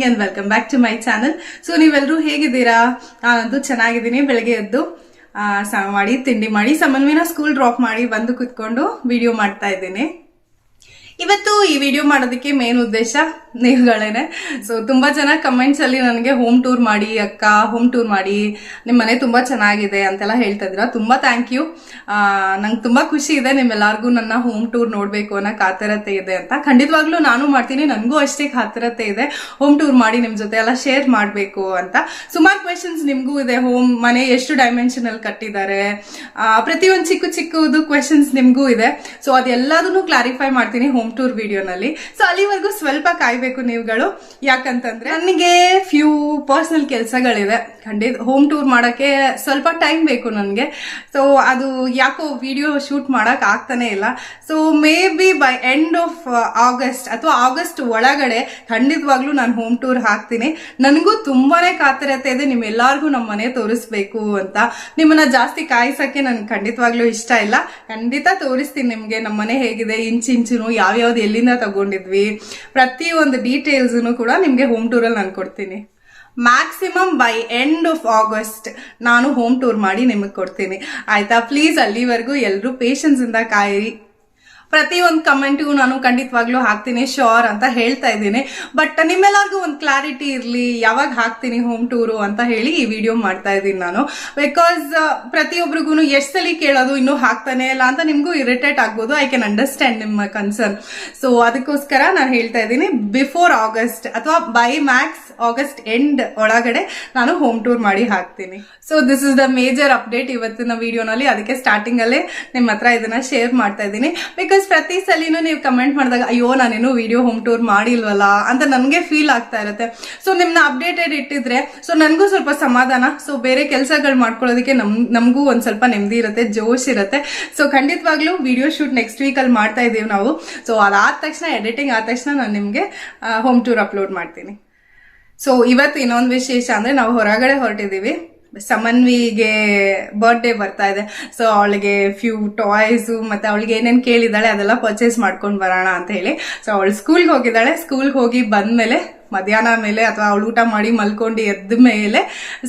Morning and welcome back to my channel. So ನೀವೆಲ್ಲರೂ ಹೇಗಿದ್ದೀರಾ? ನಾನಂತೂ ಚೆನ್ನಾಗಿದ್ದೀನಿ. ಬೆಳಗ್ಗೆ ಎದ್ದು ಸ್ನಾನ ಮಾಡಿ ತಿಂಡಿ ಮಾಡಿ ಸಮನ್ವಿನ ಸ್ಕೂಲ್ ಡ್ರಾಪ್ ಮಾಡಿ ಬಂದು ಕುತ್ಕೊಂಡು ವಿಡಿಯೋ ಮಾಡ್ತಾ ಇದ್ದೀನಿ. ಇವತ್ತು ಈ ವಿಡಿಯೋ ಮಾಡೋದಕ್ಕೆ ಮೇನ್ ಉದ್ದೇಶ ನೀವುಗಳೇನೆ. ಸೊ ತುಂಬಾ ಜನ ಕಮೆಂಟ್ಸ್ ಅಲ್ಲಿ ನನಗೆ ಹೋಮ್ ಟೂರ್ ಮಾಡಿ ಅಕ್ಕ, ಹೋಮ್ ಟೂರ್ ಮಾಡಿ, ನಿಮ್ಮ ಮನೆ ತುಂಬಾ ಚೆನ್ನಾಗಿದೆ ಅಂತೆಲ್ಲ ಹೇಳ್ತಾ ಇದ್ರ. ತುಂಬಾ ಥ್ಯಾಂಕ್ ಯು. ನಂಗೆ ತುಂಬಾ ಖುಷಿ ಇದೆ ನಿಮ್ಮೆಲ್ಲರಿಗೂ ನನ್ನ ಹೋಮ್ ಟೂರ್ ನೋಡ್ಬೇಕು ಅನ್ನೋ ಕಾತರತೆ ಇದೆ ಅಂತ. ಖಂಡಿತವಾಗ್ಲೂ ನಾನು ಮಾಡ್ತೀನಿ, ನನಗೂ ಅಷ್ಟೇ ಕಾತರತೆ ಇದೆ ಹೋಮ್ ಟೂರ್ ಮಾಡಿ ನಿಮ್ ಜೊತೆ ಎಲ್ಲ ಶೇರ್ ಮಾಡ್ಬೇಕು ಅಂತ. ಸುಮಾರು ಕ್ವೆಶನ್ಸ್ ನಿಮ್ಗೂ ಇದೆ, ಹೋಮ್ ಮನೆ ಎಷ್ಟು ಡೈಮೆನ್ಷನ್ ಅಲ್ಲಿ ಕಟ್ಟಿದ್ದಾರೆ, ಪ್ರತಿಯೊಂದು ಚಿಕ್ಕ ಚಿಕ್ಕದು ಕ್ವೆಶನ್ಸ್ ನಿಮ್ಗೂ ಇದೆ. ಸೊ ಅದೆಲ್ಲದನ್ನು ಕ್ಲಾರಿಫೈ ಮಾಡ್ತೀನಿ ಹೋಮ್ ಟೂರ್ ವಿಡಿಯೋನಲ್ಲಿ. ಸೊ ಅಲ್ಲಿವರೆಗೂ ಸ್ವಲ್ಪ ಕಾಯ್ಬೇಕು ನೀವುಗಳು. ಯಾಕಂತಂದ್ರೆ ನನಗೆ ಫ್ಯೂ ಪರ್ಸನಲ್ ಕೆಲಸಗಳಿದೆ. ಖಂಡಿತ ಹೋಮ್ ಟೂರ್ ಮಾಡಕ್ಕೆ ಸ್ವಲ್ಪ ಟೈಮ್ ಬೇಕು ನನಗೆ. ಸೊ ಅದು ಯಾಕೋ ವಿಡಿಯೋ ಶೂಟ್ ಮಾಡಕ್ ಆಗ್ತಾನೆ ಇಲ್ಲ. So may be by end of August ಅಥವಾ ಆಗಸ್ಟ್ ಒಳಗಡೆ ಖಂಡಿತವಾಗ್ಲೂ ನಾನು ಹೋಮ್ ಟೂರ್ ಹಾಕ್ತೀನಿ. ನನಗೂ ತುಂಬಾನೇ ಕಾತರತೆ ಇದೆ ನಿಮ್ಮೆಲ್ಲರಿಗೂ ನಮ್ಮ ಮನೆ ತೋರಿಸ್ಬೇಕು ಅಂತ. ನಿಮ್ಮನ್ನ ಜಾಸ್ತಿ ಕಾಯಿಸಕ್ಕೆ ನನ್ಗೆ ಖಂಡಿತವಾಗ್ಲೂ ಇಷ್ಟ ಇಲ್ಲ. ಖಂಡಿತ ತೋರಿಸ್ತೀನಿ ನಿಮ್ಗೆ ನಮ್ಮ ಮನೆ ಹೇಗಿದೆ, ಇಂಚಿಂಚುನು ಯಾವ್ಯಾವ್ದು ಎಲ್ಲಿಂದ ತಗೊಂಡಿದ್ವಿ, ಪ್ರತಿಯೊಂದು ಡೀಟೇಲ್ಸ್ ಕೂಡ ನಿಮ್ಗೆ ಹೋಮ್ ಟೂರ್ ಅಲ್ಲಿ ನಾನು ಕೊಡ್ತೀನಿ. Maximum by end of August ನಾನು ಹೋಮ್ ಟೂರ್ ಮಾಡಿ ನಿಮಗೆ ಕೊಡ್ತೀನಿ, ಆಯ್ತಾ? ಪ್ಲೀಸ್ ಅಲ್ಲಿವರೆಗೂ ಎಲ್ಲರೂ ಪೇಷನ್ಸ್ ಇಂದ ಕಾಯಿರಿ. ಪ್ರತಿಯೊಂದು ಕಮೆಂಟ್ಗೂ ನಾನು ಖಂಡಿತವಾಗ್ಲೂ ಹಾಕ್ತೀನಿ, ಶೋರ್ ಅಂತ ಹೇಳ್ತಾ ಇದ್ದೀನಿ. ಬಟ್ ನಿಮ್ಮೆಲ್ಲರಿಗೂ ಒಂದು ಕ್ಲಾರಿಟಿ ಇರಲಿ, ಯಾವಾಗ ಹಾಕ್ತೀನಿ ಹೋಮ್ ಟೂರು ಅಂತ ಹೇಳಿ ಈ ವಿಡಿಯೋ ಮಾಡ್ತಾ ಇದ್ದೀನಿ ನಾನು. ಬಿಕಾಸ್ ಪ್ರತಿಯೊಬ್ಬರಿಗೂ ಎಷ್ಟು ಸಲ ಕೇಳೋದು ಇನ್ನೂ ಹಾಕ್ತಾನೆ ಇಲ್ಲ ಅಂತ ನಿಮ್ಗೂ ಇರಿಟೇಟ್ ಆಗ್ಬೋದು. ಐ ಕ್ಯಾನ್ ಅಂಡರ್ಸ್ಟ್ಯಾಂಡ್ ನಿಮ್ಮ ಕನ್ಸರ್ನ್. ಸೊ ಅದಕ್ಕೋಸ್ಕರ ನಾನು ಹೇಳ್ತಾ ಇದ್ದೀನಿ, ಬಿಫೋರ್ ಆಗಸ್ಟ್ ಅಥವಾ ಬೈ ಮ್ಯಾಕ್ಸ್ ಆಗಸ್ಟ್ ಎಂಡ್ ಒಳಗಡೆ ನಾನು ಹೋಮ್ ಟೂರ್ ಮಾಡಿ ಹಾಕ್ತೀನಿ. So this is the major update ಇವತ್ತಿನ ವಿಡಿಯೋನಲ್ಲಿ. ಅದಕ್ಕೆ ಸ್ಟಾರ್ಟಿಂಗ್ ಅಲ್ಲೇ ನಿಮ್ಮ ಹತ್ರ ಇದನ್ನ ಶೇರ್ ಮಾಡ್ತಾ ಇದ್ದೀನಿ. ಬಿಕಾಸ್ ಪ್ರತಿ ಸಲಿನೂ ನೀವು ಕಮೆಂಟ್ ಮಾಡಿದಾಗ ಅಯ್ಯೋ ನಾನೇನು ವಿಡಿಯೋ ಹೋಮ್ ಟೂರ್ ಮಾಡಿಲ್ವಲ್ಲ ಅಂತ ನನಗೆ ಫೀಲ್ ಆಗ್ತಾ ಇರುತ್ತೆ. ಸೊ ನಿಮ್ನ ಅಪ್ಡೇಟೆಡ್ ಇಟ್ಟಿದ್ರೆ ಸೊ ನನಗೂ ಸ್ವಲ್ಪ ಸಮಾಧಾನ. ಸೊ ಬೇರೆ ಕೆಲಸಗಳು ಮಾಡ್ಕೊಳ್ಳೋದಕ್ಕೆ ನಮಗೂ ಒಂದ್ ಸ್ವಲ್ಪ ನೆಮ್ಮದಿ ಇರುತ್ತೆ, ಜೋಶ್ ಇರುತ್ತೆ. ಸೊ ಖಂಡಿತವಾಗ್ಲೂ ವಿಡಿಯೋ ಶೂಟ್ ನೆಕ್ಸ್ಟ್ ವೀಕ್ ಅಲ್ಲಿ ಮಾಡ್ತಾ ಇದೀವಿ ನಾವು. ಸೊ ಅದಾದ ತಕ್ಷಣ ಎಡಿಟಿಂಗ್ ಆದ ತಕ್ಷಣ ನಾನು ನಿಮ್ಗೆ ಹೋಮ್ ಟೂರ್ ಅಪ್ಲೋಡ್ ಮಾಡ್ತೀನಿ. ಸೊ ಇವತ್ತು ಇನ್ನೊಂದು ವಿಶೇಷ ಅಂದ್ರೆ ನಾವು ಹೊರಗಡೆ ಹೊರಟಿದೀವಿ. ಸಮನ್ವಿಗೆ ಬರ್ತ್ಡೇ ಬರ್ತಾ ಇದೆ. ಸೊ ಅವಳಿಗೆ ಫ್ಯೂ ಟಾಯ್ಸ್ ಮತ್ತೆ ಅವಳಿಗೆ ಏನೇನ್ ಕೇಳಿದಾಳೆ ಅದೆಲ್ಲ ಪರ್ಚೇಸ್ ಮಾಡ್ಕೊಂಡ್ ಬರೋಣ ಅಂತ ಹೇಳಿ. ಸೊ ಅವಳು ಸ್ಕೂಲ್ಗೆ ಹೋಗಿದ್ದಾಳೆ. ಸ್ಕೂಲ್ಗೆ ಹೋಗಿ ಬಂದ್ಮೇಲೆ ಮಧ್ಯಾಹ್ನ ಮೇಲೆ ಅಥವಾ ಅವಳು ಊಟ ಮಾಡಿ ಮಲ್ಕೊಂಡು ಎದ್ದ ಮೇಲೆ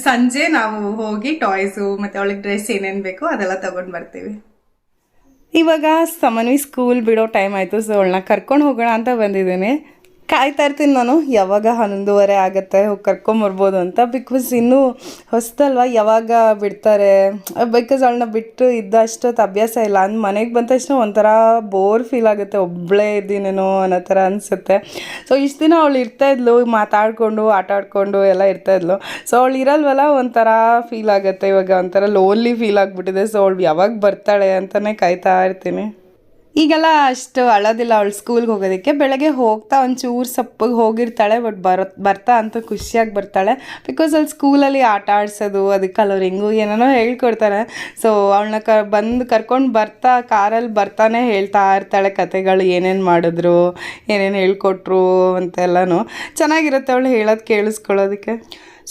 ಸಂಜೆ ನಾವು ಹೋಗಿ ಟಾಯ್ಸು ಮತ್ತೆ ಅವಳಿಗೆ ಡ್ರೆಸ್ ಏನೇನ್ ಬೇಕು ಅದೆಲ್ಲ ತಗೊಂಡ್ ಬರ್ತೀವಿ. ಇವಾಗ ಸಮನ್ವಿ ಸ್ಕೂಲ್ ಬಿಡೋ ಟೈಮ್ ಆಯ್ತು. ಸೊ ಅವಳನ್ನ ಕರ್ಕೊಂಡು ಹೋಗೋಣ ಅಂತ ಬಂದಿದ್ದೀನಿ. ಕಾಯ್ತಾ ಇರ್ತೀನಿ ನಾನು, ಯಾವಾಗ 11:30 ಆಗುತ್ತೆ ಹೋಗಿ ಕರ್ಕೊಂಬರ್ಬೋದು ಅಂತ. ಬಿಕಾಸ್ ಇನ್ನೂ ಹೊಸದಲ್ವ, ಯಾವಾಗ ಬಿಡ್ತಾರೆ. ಬಿಕಾಸ್ ಅವಳನ್ನ ಬಿಟ್ಟು ಇದ್ದಷ್ಟೊತ್ತು ಅಭ್ಯಾಸ ಇಲ್ಲ. ಅಂದ್ ಮನೆಗೆ ಬಂದ ತಕ್ಷಣ ಒಂಥರ ಬೋರ್ ಫೀಲ್ ಆಗುತ್ತೆ, ಒಬ್ಬಳೇ ಇದ್ದೀನೇನೋ ಅನ್ನೋ ಥರ ಅನಿಸುತ್ತೆ. ಸೊ ಇಷ್ಟು ದಿನ ಅವಳು ಇರ್ತಾಯಿದ್ಲು, ಮಾತಾಡಿಕೊಂಡು ಆಟ ಆಡ್ಕೊಂಡು ಎಲ್ಲ ಇರ್ತಾಯಿದ್ಲು. ಸೊ ಅವಳು ಇರಲ್ವಲ್ಲ, ಒಂಥರ ಫೀಲ್ ಆಗುತ್ತೆ. ಇವಾಗ ಒಂಥರ ಲೋನ್ಲಿ ಫೀಲ್ ಆಗಿಬಿಟ್ಟಿದೆ. ಸೊ ಅವಳು ಯಾವಾಗ ಬರ್ತಾಳೆ ಅಂತಲೇ ಕಾಯ್ತಾ ಇರ್ತೀನಿ. ಈಗೆಲ್ಲ ಅಷ್ಟು ಅಳೋದಿಲ್ಲ ಅವಳು ಸ್ಕೂಲ್ಗೆ ಹೋಗೋದಕ್ಕೆ. ಬೆಳಗ್ಗೆ ಹೋಗ್ತಾ ಒಂಚೂರು ಸಪ್ಪಗೆ ಹೋಗಿರ್ತಾಳೆ. ಬಟ್ ಬರ್ತಾ ಅಂತೂ ಖುಷಿಯಾಗಿ ಬರ್ತಾಳೆ. ಬಿಕಾಸ್ ಅಲ್ಲಿ ಸ್ಕೂಲಲ್ಲಿ ಆಟ ಆಡ್ಸೋದು, ಅದಕ್ಕೆ ಕಲರಿಂಗು ಏನೇನೋ ಹೇಳ್ಕೊಡ್ತಾರೆ. ಸೊ ಅವಳನ್ನ ಕರ್ಕೊಂಡು ಬರ್ತಾ ಕಾರಲ್ಲಿ ಬರ್ತಾನೆ ಹೇಳ್ತಾ ಇರ್ತಾಳೆ ಕತೆಗಳು, ಏನೇನು ಮಾಡಿದ್ರು, ಏನೇನು ಹೇಳ್ಕೊಟ್ರು ಅಂತೆಲ್ಲನೂ ಚೆನ್ನಾಗಿರುತ್ತೆ ಅವಳು ಹೇಳೋದು ಕೇಳಿಸ್ಕೊಳ್ಳೋದಕ್ಕೆ.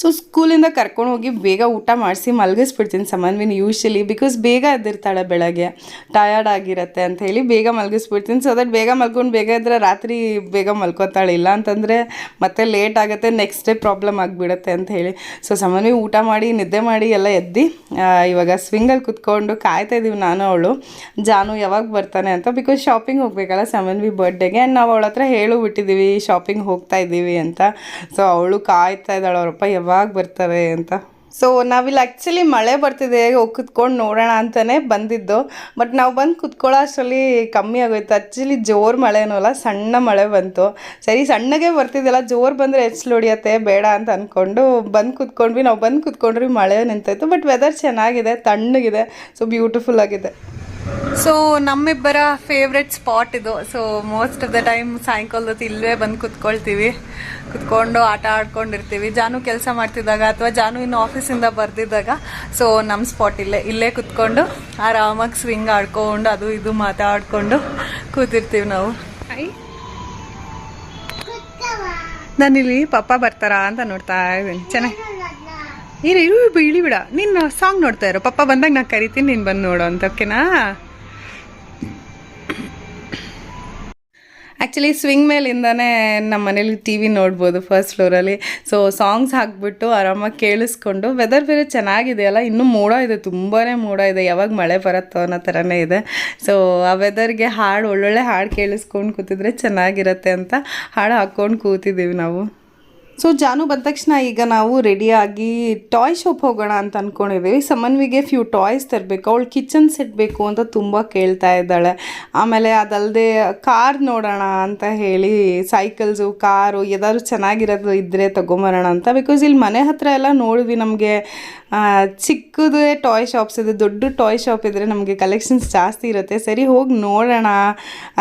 ಸೊ ಸ್ಕೂಲಿಂದ ಕರ್ಕೊಂಡು ಹೋಗಿ ಬೇಗ ಊಟ ಮಾಡಿಸಿ ಮಲಗಿಸ್ಬಿಡ್ತೀನಿ ಸಮನ್ವಿನ ಯೂಶಲಿ. ಬಿಕಾಸ್ ಬೇಗ ಎದ್ದಿರ್ತಾಳೆ, ಬೆಳಗ್ಗೆ ಟಯರ್ಡ್ ಆಗಿರುತ್ತೆ ಅಂತ ಹೇಳಿ ಬೇಗ ಮಲಗಿಸ್ಬಿಡ್ತೀನಿ. ಸೊ ದಟ್ ಬೇಗ ಮಲ್ಕೊಂಡು ಬೇಗ ಇದ್ದರೆ ರಾತ್ರಿ ಬೇಗ ಮಲ್ಕೋತಾಳೆ. ಇಲ್ಲ ಅಂತಂದರೆ ಮತ್ತೆ ಲೇಟ್ ಆಗುತ್ತೆ, ನೆಕ್ಸ್ಟ್ ಡೇ ಪ್ರಾಬ್ಲಮ್ ಆಗಿಬಿಡುತ್ತೆ ಅಂತ ಹೇಳಿ. ಸೊ ಸಮನ್ವಿ ಊಟ ಮಾಡಿ ನಿದ್ದೆ ಮಾಡಿ ಎಲ್ಲ ಎದ್ದು ಇವಾಗ ಸ್ವಿಂಗಲ್ಲಿ ಕುತ್ಕೊಂಡು ಕಾಯ್ತಾ ಇದ್ದೀವಿ ನಾನು ಅವಳು. ಜಾನು ಯಾವಾಗ ಬರ್ತಾನೆ ಅಂತ. ಬಿಕಾಸ್ ಶಾಪಿಂಗ್ ಹೋಗಬೇಕಲ್ಲ ಸಮನ್ವಿ ಬರ್ಡೇಗೆ. ಆ್ಯಂಡ್ ನಾವು ಅವಳ ಹತ್ರ ಬಿಟ್ಟಿದ್ದೀವಿ ಶಾಪಿಂಗ್ ಹೋಗ್ತಾ ಇದ್ದೀವಿ ಅಂತ. ಸೊ ಅವಳು ಕಾಯ್ತಾ ಇದ್ದಾಳೆ ಅವರಪ್ಪ ಯಾವಾಗ ಬರ್ತಾರೆ ಅಂತ. ಸೊ ನಾವಿಲ್ಲಿ ಆ್ಯಕ್ಚುಲಿ ಮಳೆ ಬರ್ತಿದೆ, ಹೋಗಿ ಕುತ್ಕೊಂಡು ನೋಡೋಣ ಅಂತಲೇ ಬಂದಿದ್ದು. ಬಟ್ ನಾವು ಬಂದು ಕುತ್ಕೊಳ್ಳೋ ಅಷ್ಟರಲ್ಲಿ ಕಮ್ಮಿ ಆಗೋಯ್ತು. ಆ್ಯಕ್ಚುಲಿ ಜೋರು ಮಳೆನೂ ಅಲ್ಲ, ಸಣ್ಣ ಮಳೆ ಬಂತು. ಸರಿ ಸಣ್ಣಗೆ ಬರ್ತಿದ್ದಲ್ಲ, ಜೋರು ಬಂದರೆ ಎಚ್ಚಲು ಹೊಡಿಯತ್ತೆ ಬೇಡ ಅಂತ ಅಂದ್ಕೊಂಡು ಬಂದು ಕುತ್ಕೊಂಡ್ವಿ. ನಾವು ಬಂದು ಕುತ್ಕೊಂಡ್ರಿ, ಮಳೆ ನಿಂತಾಯಿತು. ಬಟ್ ವೆದರ್ ಚೆನ್ನಾಗಿದೆ, ತಣ್ಣಗಿದೆ. ಸೊ ಬ್ಯೂಟಿಫುಲ್ ಆಗಿದೆ. ಸೊ ನಮ್ಮಿಬ್ಬರ ಫೇವ್ರೆಟ್ ಸ್ಪಾಟ್ ಇದು. So most of the time ಸಾಯಂಕಾಲದ ಇಲ್ಲೇ ಬಂದು ಕುತ್ಕೊಂಡು ಆಟ ಆಡ್ಕೊಂಡಿರ್ತೀವಿ. ಜಾನು ಕೆಲಸ ಮಾಡ್ತಿದ್ದಾಗ ಅಥವಾ ಜಾನು ಇನ್ನು ಆಫೀಸಿಂದ ಬರ್ದಿದ್ದಾಗ ಸೊ ನಮ್ಮ ಸ್ಪಾಟ್ ಇಲ್ಲೇ ಕುತ್ಕೊಂಡು ಆರಾಮಾಗಿ ಸ್ವಿಂಗ್ ಆಡ್ಕೊಂಡು ಅದು ಇದು ಮಾತಾಡ್ಕೊಂಡು ಕೂತಿರ್ತೀವಿ ನಾವು. ನಾನಿಲ್ಲಿ ಪಪ್ಪ ಬರ್ತಾರಾ ಅಂತ ನೋಡ್ತಾ ಇದ್ದೀನಿ. ಚೆನ್ನಾಗಿ ಇಳಿ ಬಿಡ, ನೀನು ಸಾಂಗ್ ನೋಡ್ತಾ ಇರೋ. ಪಪ್ಪ ಬಂದಾಗ ನಾನು ಕರಿತೀನಿ, ನೀನು ಬಂದು ನೋಡು ಅಂತ. ಓಕೆನಾ? ಆ್ಯಕ್ಚುಲಿ ಸ್ವಿಂಗ್ ಮೇಲಿಂದನೇ ನಮ್ಮ ಮನೇಲಿ ಟಿ ವಿ ನೋಡ್ಬೋದು ಫಸ್ಟ್ ಫ್ಲೋರಲ್ಲಿ. ಸೊ ಸಾಂಗ್ಸ್ ಹಾಕ್ಬಿಟ್ಟು ಆರಾಮಾಗಿ ಕೇಳಿಸ್ಕೊಂಡು, ವೆದರ್ ಬೇರೆ ಚೆನ್ನಾಗಿದೆಯಲ್ಲ, ಇನ್ನೂ ಮೋಡ ಇದೆ, ತುಂಬಾ ಮೋಡ ಇದೆ, ಯಾವಾಗ ಮಳೆ ಬರುತ್ತೋ ಅನ್ನೋ ಥರನೇ ಇದೆ. ಸೊ ಆ ವೆದರ್ಗೆ ಹಾಡು ಒಳ್ಳೊಳ್ಳೆ ಹಾಡು ಕೇಳಿಸ್ಕೊಂಡು ಕೂತಿದ್ರೆ ಚೆನ್ನಾಗಿರುತ್ತೆ ಅಂತ ಹಾಡು ಹಾಕ್ಕೊಂಡು ಕೂತಿದ್ದೀವಿ ನಾವು. ಸೊ ಜಾನು ಬಂದ ತಕ್ಷಣ ಈಗ ನಾವು ರೆಡಿಯಾಗಿ ಟಾಯ್ ಶಾಪ್ ಹೋಗೋಣ ಅಂತ ಅಂದ್ಕೊಂಡಿದ್ದೀವಿ. ಸಮನ್ವಿಗೆ ಫ್ಯೂ ಟಾಯ್ಸ್ ತರಬೇಕು, ಅವಳು ಕಿಚನ್ ಸೆಟ್ ಬೇಕು ಅಂತ ತುಂಬ ಕೇಳ್ತಾ ಇದ್ದಾಳೆ. ಆಮೇಲೆ ಅದಲ್ಲದೆ ಕಾರ್ ನೋಡೋಣ ಅಂತ ಹೇಳಿ, ಸೈಕಲ್ಸು ಕಾರು ಏದಾದ್ರು ಚೆನ್ನಾಗಿರೋದು ಇದ್ದರೆ ತೊಗೊಂಬರೋಣ ಅಂತ. ಬಿಕಾಸ್ ಇಲ್ಲಿ ಮನೆ ಹತ್ರ ಎಲ್ಲ ನೋಡಿದ್ವಿ, ನಮಗೆ ಚಿಕ್ಕದೇ ಟಾಯ್ ಶಾಪ್ಸ್ ಇದೆ, ದೊಡ್ಡ ಟಾಯ್ ಶಾಪ್ ಇದ್ದರೆ ನಮಗೆ ಕಲೆಕ್ಷನ್ಸ್ ಜಾಸ್ತಿ ಇರುತ್ತೆ. ಸರಿ ಹೋಗಿ ನೋಡೋಣ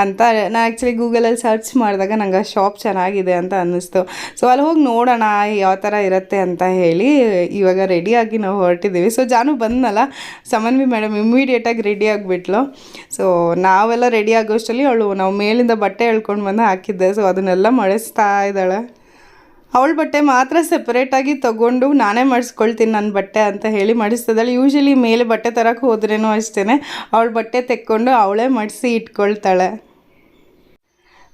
ಅಂತ ನಾನು ಆ್ಯಕ್ಚುಲಿ ಗೂಗಲಲ್ಲಿ ಸರ್ಚ್ ಮಾಡಿದಾಗ ನಂಗೆ ಆ ಶಾಪ್ ಚೆನ್ನಾಗಿದೆ ಅಂತ ಅನ್ನಿಸ್ತು. ಸೊ ಅಲ್ಲಿ ಹೋಗಿ ನೋಡೋಣ ಯಾವ ಥರ ಇರುತ್ತೆ ಅಂತ ಹೇಳಿ ಇವಾಗ ರೆಡಿಯಾಗಿ ನಾವು ಹೊರಟಿದ್ದೀವಿ. ಸೊ ಜಾನು ಬಂದನಲ್ಲ, ಸಮನ್ವಿ ಮೇಡಮ್ ಇಮ್ಮಿಡಿಯೇಟಾಗಿ ರೆಡಿ ಆಗಿಬಿಟ್ಲು. ಸೊ ನಾವೆಲ್ಲ ರೆಡಿ ಆಗೋಷ್ಟರಲ್ಲಿ ನಾವು ಮೇಲಿಂದ ಬಟ್ಟೆ ಎಳ್ಕೊಂಡು ಬಂದು ಹಾಕಿದ್ದೆ. ಸೊ ಅದನ್ನೆಲ್ಲ ಮಡಿಸ್ತಾ ಇದ್ದಾಳೆ. ಅವಳ ಬಟ್ಟೆ ಮಾತ್ರ ಸೆಪರೇಟಾಗಿ ತೊಗೊಂಡು ನಾನೇ ಮಾಡಿಸ್ಕೊಳ್ತೀನಿ ನನ್ನ ಬಟ್ಟೆ ಅಂತ ಹೇಳಿ ಮಾಡಿಸ್ತಿದ್ದಾಳೆ. ಯೂಶ್ವಲಿ ಮೇಲೆ ಬಟ್ಟೆ ತರಕ್ಕೆ ಹೋದ್ರೇನೂ ಅಷ್ಟೇ, ಅವಳ ಬಟ್ಟೆ ತೆಕ್ಕೊಂಡು ಅವಳೇ ಮಡಿಸಿ ಇಟ್ಕೊಳ್ತಾಳೆ.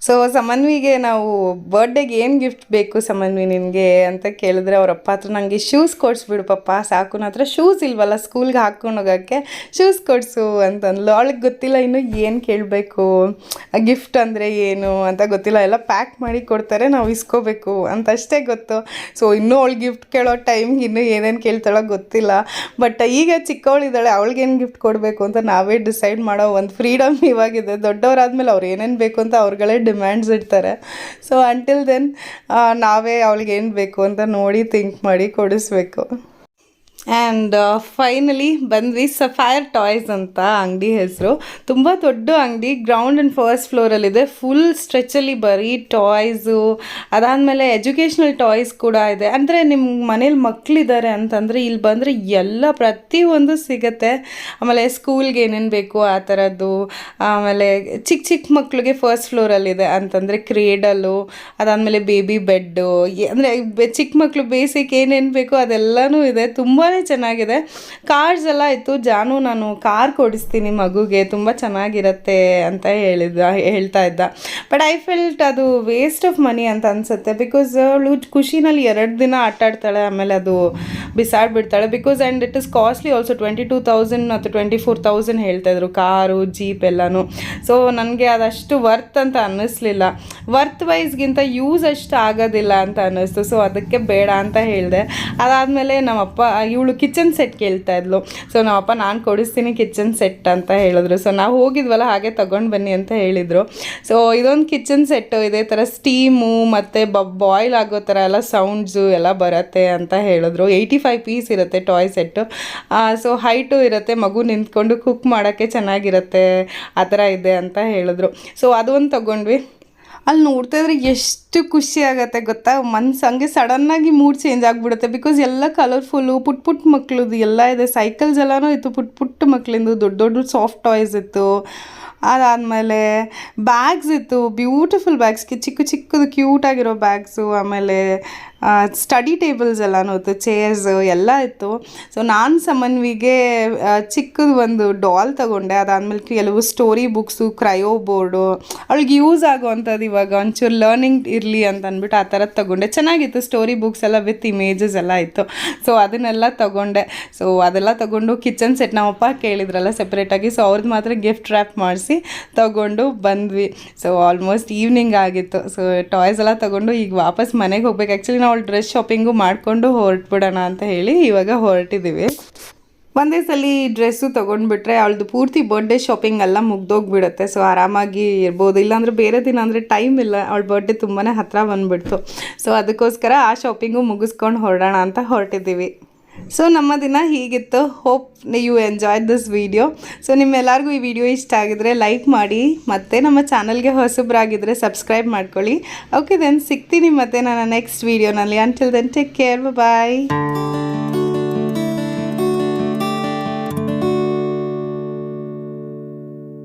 ಸೊ ಸಮನ್ವಿಗೆ ನಾವು ಬರ್ಡೇಗೆ ಏನು ಗಿಫ್ಟ್ ಬೇಕು ಸಮನ್ವಿ ನಿನಗೆ ಅಂತ ಕೇಳಿದ್ರೆ, ಅವರಪ್ಪ ಹತ್ರ ನನಗೆ ಶೂಸ್ ಕೊಡಿಸ್ಬಿಡು ಪಪ್ಪ ಸಾಕು, ನನ್ನ ಹತ್ರ ಶೂಸ್ ಇಲ್ವಲ್ಲ ಸ್ಕೂಲ್ಗೆ ಹಾಕ್ಕೊಂಡು ಹೋಗೋಕ್ಕೆ, ಶೂಸ್ ಕೊಡಿಸು ಅಂತಂದ್ಲು. ಅವಳಿಗೆ ಗೊತ್ತಿಲ್ಲ ಇನ್ನು ಏನು ಕೇಳಬೇಕು, ಗಿಫ್ಟ್ ಅಂದರೆ ಏನು ಅಂತ ಗೊತ್ತಿಲ್ಲ, ಎಲ್ಲ ಪ್ಯಾಕ್ ಮಾಡಿ ಕೊಡ್ತಾರೆ, ನಾವು ಇಸ್ಕೋಬೇಕು ಅಂತ ಅಷ್ಟೇ ಗೊತ್ತು. ಸೊ ಇನ್ನೂ ಅವಳು ಗಿಫ್ಟ್ ಕೇಳೋ ಟೈಮ್ಗೆ ಇನ್ನೂ ಏನೇನು ಕೇಳ್ತಾಳೋ ಗೊತ್ತಿಲ್ಲ. ಬಟ್ ಈಗ ಚಿಕ್ಕವಳಿದ್ದಾಳೆ, ಅವಳಿಗೇನು ಗಿಫ್ಟ್ ಕೊಡಬೇಕು ಅಂತ ನಾವೇ ಡಿಸೈಡ್ ಮಾಡೋ ಒಂದು ಫ್ರೀಡಮ್ ಇವಾಗಿದೆ. ದೊಡ್ಡವರಾದ್ಮೇಲೆ ಅವ್ರು ಏನೇನು ಬೇಕು ಅಂತ ಅವ್ರುಗಳೇ ಡಿಮ್ಯಾಂಡ್ಸ್ ಇಡ್ತಾರೆ. ಸೊ ಅಂಟಿಲ್ ದೆನ್ ನಾವೇ ಅವಳಿಗೆ ಏನು ಬೇಕು ಅಂತ ನೋಡಿ ಥಿಂಕ್ ಮಾಡಿ ಕೊಡಿಸ್ಬೇಕು. ಆ್ಯಂಡ್ ಫೈನಲಿ ಬಂದ್ವಿ. ಸಫೈರ್ ಟಾಯ್ಸ್ ಅಂತ ಅಂಗಡಿ ಹೆಸರು. ತುಂಬ ದೊಡ್ಡ ಅಂಗಡಿ, ಗ್ರೌಂಡ್ ಆ್ಯಂಡ್ ಫಸ್ಟ್ ಫ್ಲೋರಲ್ಲಿದೆ. ಫುಲ್ ಸ್ಟ್ರೆಚಲ್ಲಿ ಬರೀ ಟಾಯ್ಸು, ಅದಾದಮೇಲೆ ಎಜುಕೇಷ್ನಲ್ ಟಾಯ್ಸ್ ಕೂಡ ಇದೆ. ಅಂದರೆ ನಿಮ್ಮ ಮನೇಲಿ ಮಕ್ಕಳಿದ್ದಾರೆ ಅಂತಂದರೆ ಇಲ್ಲಿ ಬಂದರೆ ಎಲ್ಲ ಪ್ರತಿಯೊಂದು ಸಿಗುತ್ತೆ. ಆಮೇಲೆ ಸ್ಕೂಲ್ಗೆ ಏನೇನು ಬೇಕು ಆ ಥರದ್ದು. ಆಮೇಲೆ ಚಿಕ್ಕ ಚಿಕ್ಕ ಮಕ್ಕಳಿಗೆ ಫಸ್ಟ್ ಫ್ಲೋರಲ್ಲಿದೆ ಅಂತಂದರೆ ಕ್ರೇಡಲ್ಲು, ಅದಾದಮೇಲೆ ಬೇಬಿ ಬೆಡ್ಡು, ಅಂದರೆ ಚಿಕ್ಕ ಮಕ್ಕಳು ಬೇಸಿಕ್ ಏನೇನು ಬೇಕೋ ಅದೆಲ್ಲನೂ ಇದೆ. ತುಂಬಾ ಚೆನ್ನಾಗಿದೆ. ಕಾರ್ಸ್ ಎಲ್ಲ ಇತ್ತು. ಜಾನು ನಾನು ಕಾರ್ ಕೊಡಿಸ್ತೀನಿ ಮಗುಗೆ, ತುಂಬ ಚೆನ್ನಾಗಿರುತ್ತೆ ಅಂತ ಹೇಳ್ತಾ ಇದ್ದ. ಬಟ್ ಐ ಫೆಲ್ಟ್ ಅದು ವೇಸ್ಟ್ ಆಫ್ ಮನಿ ಅಂತ ಅನಿಸುತ್ತೆ. ಬಿಕಾಸ್ ಅವಳು ಖುಷಿನಲ್ಲಿ 2 ದಿನ ಆಟಾಡ್ತಾಳೆ, ಆಮೇಲೆ ಅದು ಬಿಸಾಡ್ಬಿಡ್ತಾಳೆ. Because and it is costly also. 22,000 ಮತ್ತು 24,000 ಹೇಳ್ತಾಯಿದ್ರು ಕಾರು ಜೀಪ್ ಎಲ್ಲನೂ. ಸೊ ನನಗೆ ಅದಷ್ಟು ವರ್ತ್ ಅಂತ ಅನ್ನಿಸ್ಲಿಲ್ಲ. ವರ್ತ್ ವೈಸ್ಗಿಂತ ಯೂಸ್ ಅಷ್ಟು ಆಗೋದಿಲ್ಲ ಅಂತ ಅನ್ನಿಸ್ತು. ಸೊ ಅದಕ್ಕೆ ಬೇಡ ಅಂತ ಹೇಳಿದೆ. ಅದಾದಮೇಲೆ ನಮ್ಮಪ್ಪ ಇವಳು ಕಿಚನ್ ಸೆಟ್ ಕೇಳ್ತಾ ಇದ್ಲು. ಸೊ ನಮ್ಮಪ್ಪ ನಾನು ಕೊಡಿಸ್ತೀನಿ ಕಿಚನ್ ಸೆಟ್ ಅಂತ ಹೇಳಿದ್ರು. ಸೊ ನಾವು ಹೋಗಿದ್ವಲ್ಲ ಹಾಗೆ ತೊಗೊಂಡು ಬನ್ನಿ ಅಂತ ಹೇಳಿದರು. ಸೊ ಇದೊಂದು ಕಿಚನ್ ಸೆಟ್ಟು ಇದೇ ಥರ ಸ್ಟೀಮು ಮತ್ತು ಬಾಯ್ಲ್ ಆಗೋ ಥರ ಎಲ್ಲ ಸೌಂಡ್ಸು ಎಲ್ಲ ಬರುತ್ತೆ ಅಂತ ಹೇಳಿದ್ರು. 85 ಪೀಸ್ ಇರುತ್ತೆ ಟಾಯ್ ಸೆಟ್ಟು. ಸೊ ಹೈಟು ಇರುತ್ತೆ, ಮಗು ನಿಂತ್ಕೊಂಡು ಕುಕ್ ಮಾಡೋಕ್ಕೆ ಚೆನ್ನಾಗಿರುತ್ತೆ, ಆ ಥರ ಇದೆ ಅಂತ ಹೇಳಿದ್ರು. ಸೊ ಅದೊಂದು ತೊಗೊಂಡ್ವಿ. ಅಲ್ಲಿ ನೋಡ್ತಾ ಇದ್ರೆ ಎಷ್ಟು ಖುಷಿ ಆಗುತ್ತೆ ಗೊತ್ತಾ, ಮನ್ಸು ಹಂಗೆ ಸಡನ್ನಾಗಿ ಮೂಡ್ ಚೇಂಜ್ ಆಗಿಬಿಡುತ್ತೆ. ಬಿಕಾಸ್ ಎಲ್ಲ ಕಲರ್ಫುಲ್ಲು, ಪುಟ್ಟ ಮಕ್ಕಳದು ಎಲ್ಲ ಇದೆ. ಸೈಕಲ್ಸ್ ಎಲ್ಲನೂ ಇತ್ತು, ಪುಟ್ಟ ಮಕ್ಕಳಿಂದು, ದೊಡ್ಡ ಸಾಫ್ಟ್ ಟಾಯ್ಸ್ ಇತ್ತು. ಅದಾದಮೇಲೆ ಬ್ಯಾಗ್ಸ್ ಇತ್ತು, ಬ್ಯೂಟಿಫುಲ್ ಬ್ಯಾಗ್ಸ್, ಚಿಕ್ಕದು ಕ್ಯೂಟಾಗಿರೋ ಬ್ಯಾಗ್ಸು. ಆಮೇಲೆ ಸ್ಟಡಿ ಟೇಬಲ್ಸ್ ಎಲ್ಲನೂ ಇತ್ತು, ಚೇರ್ಸು ಎಲ್ಲ ಇತ್ತು. ಸೊ ನಾನು ಸಮನ್ವಿಗೆ ಚಿಕ್ಕದು ಒಂದು ಡಾಲ್ ತೊಗೊಂಡೆ. ಅದಾದಮೇಲೆ ಕೆಲವು ಸ್ಟೋರಿ ಬುಕ್ಸು, ಕ್ರಯೋ ಬೋರ್ಡು, ಅವಳಿಗೆ ಯೂಸ್ ಆಗೋವಂಥದ್ದು ಇವಾಗ ಒಂಚೂರು ಲರ್ನಿಂಗ್ ಇರಲಿ ಅಂತ ಅಂದ್ಬಿಟ್ಟು ಆ ಥರದ್ದು ತೊಗೊಂಡೆ. ಚೆನ್ನಾಗಿತ್ತು, ಸ್ಟೋರಿ ಬುಕ್ಸ್ ಎಲ್ಲ ವಿತ್ ಇಮೇಜಸ್ ಎಲ್ಲ ಇತ್ತು. ಸೊ ಅದನ್ನೆಲ್ಲ ತೊಗೊಂಡೆ. ಸೊ ಅದೆಲ್ಲ ತೊಗೊಂಡು ಕಿಚನ್ ಸೆಟ್ ನಮ್ಮಪ್ಪ ಕೇಳಿದ್ರಲ್ಲ ಸೆಪ್ರೇಟಾಗಿ, ಸೊ ಅವ್ರದ್ದು ಮಾತ್ರ ಗಿಫ್ಟ್ ರ್ಯಾಪ್ ಮಾಡಿಸಿ ತೊಗೊಂಡು ಬಂದ್ವಿ. ಸೊ ಆಲ್ಮೋಸ್ಟ್ ಈವ್ನಿಂಗ್ ಆಗಿತ್ತು. ಸೊ ಟಾಯ್ಸ್ ಎಲ್ಲ ತೊಗೊಂಡು ಈಗ ವಾಪಸ್ ಮನೆಗೆ ಹೋಗ್ಬೇಕು. ಆ್ಯಕ್ಚುಲಿ ನಾವು ಡ್ರೆಸ್ ಶಾಪಿಂಗು ಮಾಡಿಕೊಂಡು ಹೊರಟ್ಬಿಡೋಣ ಅಂತ ಹೇಳಿ ಇವಾಗ ಹೊರಟಿದ್ದೀವಿ. ಒಂದೇ ಸಲ ಡ್ರೆಸ್ಸು ತೊಗೊಂಡ್ಬಿಟ್ರೆ ಅವಳದು ಪೂರ್ತಿ ಬರ್ಡೇ ಶಾಪಿಂಗ್ ಎಲ್ಲ ಮುಗ್ದೋಗ್ಬಿಡುತ್ತೆ. ಸೊ ಆರಾಮಾಗಿ ಇರ್ಬೋದು. ಇಲ್ಲಾಂದರೆ ಬೇರೆ ದಿನ ಅಂದರೆ ಟೈಮ್ ಇಲ್ಲ, ಅವಳ ಬರ್ಡೇ ತುಂಬಾ ಹತ್ತಿರ ಬಂದುಬಿಡ್ತು. ಸೊ ಅದಕ್ಕೋಸ್ಕರ ಆ ಶಾಪಿಂಗು ಮುಗಿಸ್ಕೊಂಡು ಹೊರಡೋಣ ಅಂತ ಹೊರಟಿದ್ದೀವಿ. ಸೊ ನಮ್ಮ ದಿನ ಹೀಗಿತ್ತು. Hope you enjoy this video. So ನಿಮ್ಮೆಲ್ಲರಿಗೂ ಈ ವಿಡಿಯೋ ಇಷ್ಟ ಆಗಿದ್ರೆ ಲೈಕ್ ಮಾಡಿ, ಮತ್ತು ನಮ್ಮ ಚಾನಲ್ಗೆ ಹೊಸಬ್ರಾಗಿದ್ದರೆ ಸಬ್ಸ್ಕ್ರೈಬ್ ಮಾಡ್ಕೊಳ್ಳಿ. ಓಕೆ ದೆನ್ ಸಿಗ್ತೀನಿ ಮತ್ತೆ ನನ್ನ ನೆಕ್ಸ್ಟ್ ವಿಡಿಯೋನಲ್ಲಿ. ಅಂಟಿಲ್ ದೆನ್ ಟೇಕ್ ಕೇರ್, ಬಾಯ್.